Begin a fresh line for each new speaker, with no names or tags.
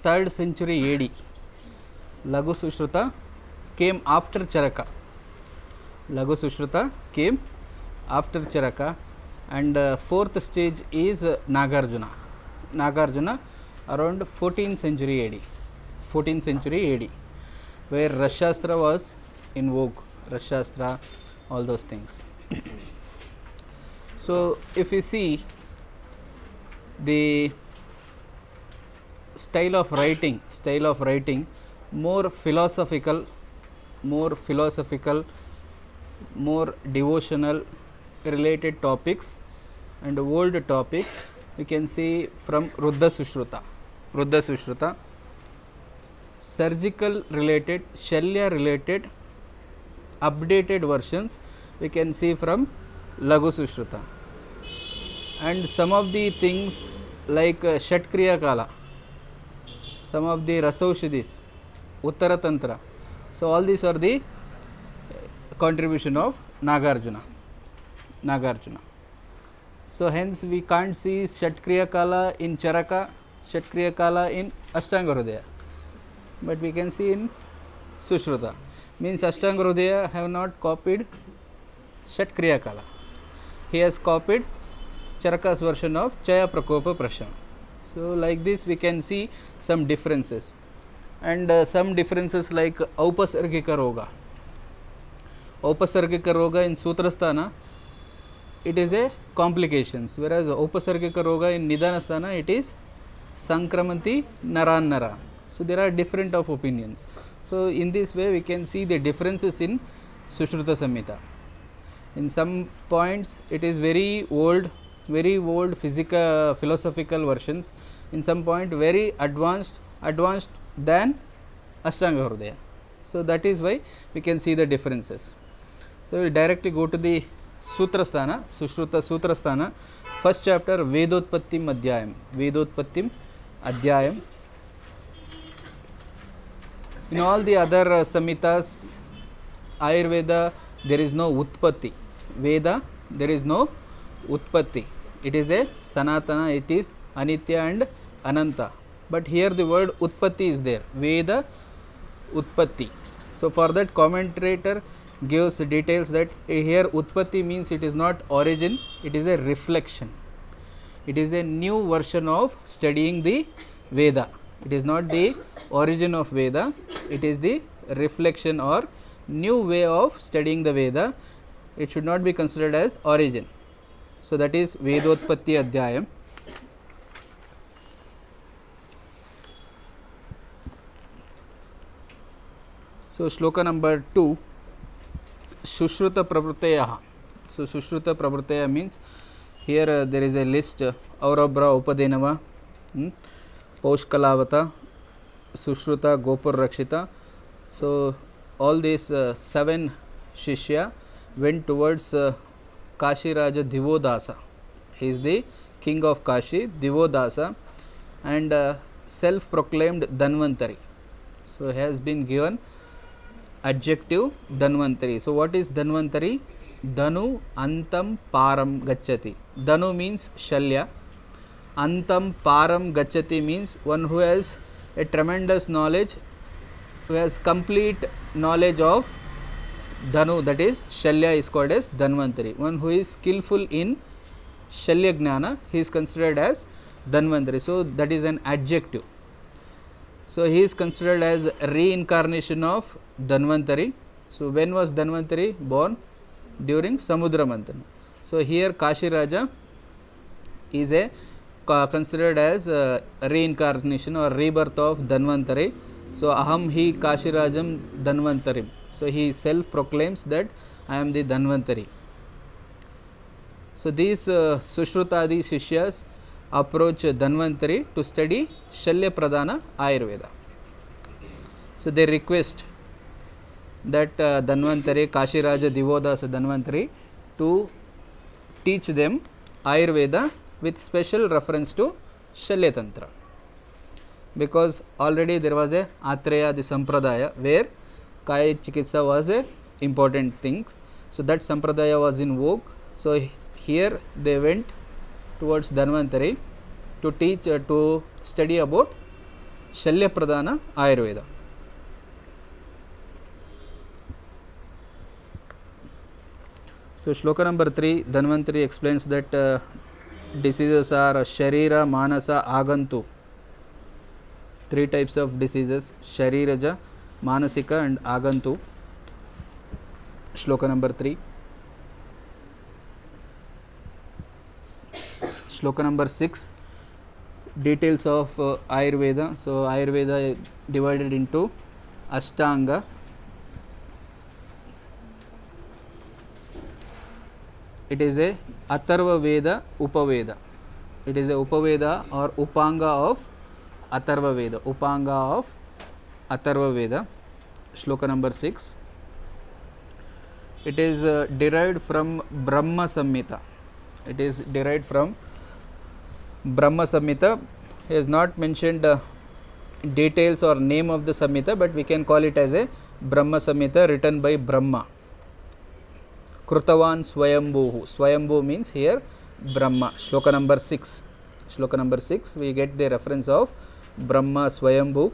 3rd century AD. Laghu Sushruta came after Charaka. Laghu Sushruta came after Charaka, and 4th stage is Nagarjuna. Nagarjuna around 14th century AD. 14th century AD, where Rasashastra was in vogue. Rasashastra, all those things. So, if you see the style of writing, more philosophical, more devotional related topics and old topics we can see from Ruddha Sushruta. Surgical related, Shalya related updated versions we can see from Laghu Sushruta. And some of the things like Shatkriya Kala, some of the Rasaushadhis, Uttara Tantra. So, all these are the contribution of Nagarjuna. So, hence we can't see Shatkriya Kala in Charaka, Shatkriya Kala in Ashtanga Hridaya, but we can see in Sushruta. Means Ashtanga Hridaya have not copied Shatkriya Kala. He has copied Charaka's version of Chaya Prakopa Prashna. So, like this we can see some differences, and some differences like Aupasargika Roga. Aupasargika Roga in Sutrasthana, it is a complications, whereas Aupasargika Roga in Nidhanasthana, it is Sankramanti Naran. So, there are different of opinions. So, in this way we can see the differences in Sushruta Samhita. In some points it is very old philosophical versions. In some point very advanced than Ashtanga Hridaya. So, that is why we can see the differences. So, we will directly go to the Sutrasthana, Sushruta Sutrasthana. First chapter, Vedotpattim Adhyayam. In all the other Samhitas, Ayurveda, there is no Utpatti. Veda, there is no Utpatti. It is a Sanatana, it is Anitya and Ananta. But here the word Utpatti is there. Veda Utpatti. So, for that commentator gives details that here Utpatti means it is not origin, it is a reflection. It is a new version of studying the Veda. It is not the origin of Veda, it is the reflection or new way of studying the Veda. It should not be considered as origin. So, that is Vedotpatti Adhyayam. So, shloka number 2, Sushruta Pravruteyaha. So, Sushruta Pravruteya means here there is a list, Aurabra Upadenava, Paushkalavata, Sushruta, Gopur Rakshita. So, all these 7 Shishya went towards Kashi Raja Divodasa. He is the king of Kashi, Divodasa, and self-proclaimed Dhanvantari. So, he has been given adjective Dhanvantari. So, what is Dhanvantari? Dhanu Antam Param Gacchati. Dhanu means Shalya. Antam Param Gacchati means one who has a tremendous knowledge, who has complete knowledge of Dhanu, that is Shalya, is called as Dhanvantari. One who is skillful in Shalya Gnana, he is considered as Dhanvantari. So, that is an adjective. So, he is considered as reincarnation of Dhanvantari. So, when was Dhanvantari born? During Samudra Mantana. So, here Kashi Raja is a considered as a reincarnation or rebirth of Dhanvantari. So, Aham hi Kashi Rajam Dhanvantarim. So, he self proclaims that I am the Dhanvantari. So, these Sushrutadi Shishyas approach Dhanvantari to study Shalya Pradhana Ayurveda. So, they request that Dhanvantari, Kashi Raja Divodasa Dhanvantari to teach them Ayurveda with special reference to Shalya Tantra, because already there was a Atreya, the Sampradaya, where Kaya Chikitsa was a important thing. So, that Sampradaya was in vogue. So, here they went towards Dhanvantari to teach, to study about Shalya Pradhana Ayurveda. So shloka number 3, Dhanvantari explains that diseases are Sharira, Manasa, Agantu. 3 types of diseases: Shariraja, Manasika and Agantu. Shloka number 3. Shloka number 6, details of Ayurveda. So Ayurveda divided into Ashtanga. It is a Atharva Veda, Upaveda. It is a Upaveda or Upanga of Atharva Veda. Upanga of Atharva Veda. Shloka number 6. It is derived from Brahma Samhita. It is derived from Brahma Samhita. He has not mentioned details or name of the Samhita, but we can call it as a Brahma Samhita written by Brahma. Krutavan Swayambhu. Swayambhu means here Brahma. Shloka number 6. Shloka number 6, we get the reference of Brahma Swayambhu.